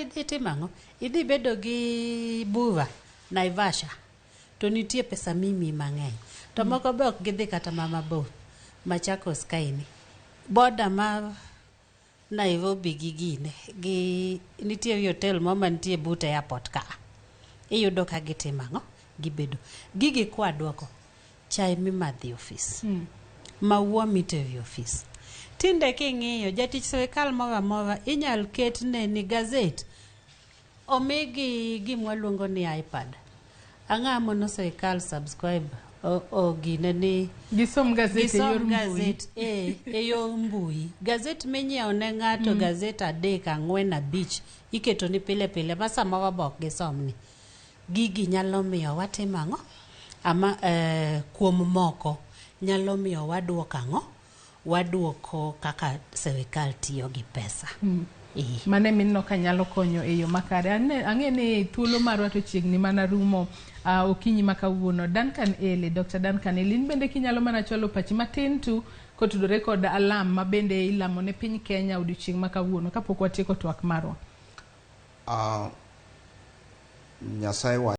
idhi timango, idhi bedo gi bura Naivasha. To nitie pesa mimi mang'eny. To moko be ok gidhi kata mabor. Machakos kaini. Boda ma Nairobi gine. Nitie hotel mama nitie but airport ka. Iyudo ka gitimango, gibedo. Gigi kwa duoko. Chai mimadhi ofis. Maua mitevi ofis. Tinde king'iyo jatich sirkal mora inyal ketne ni gazet. Omigi gimwa luongo ni iPad. Ang'a mono sirkal subscribe gine ni gisom gazet e yor mbui. Gazet minyiewo ne ng'ato gazet 3, 4, 5 iketo ni pile ma samoro bok gisomni. Gigi nyalo miyo watimang'o ama kuom moko nyalo miyo waduoko ang'o? Waduoko kaka sirkal tiyo gi pesa. Mane minno ka nyalo konyo e yo makare. Ang'e ni thuolo marwa to chiegni mana rumo okinyi makawuono. Dr. Duncan Ele, bende kinyalo mana chwalo pachi matin tu kotudore kod alam ma bende ilamo ne piny Kenya odiochieng' makawuono kapok watieko twak marwa. Nyasaye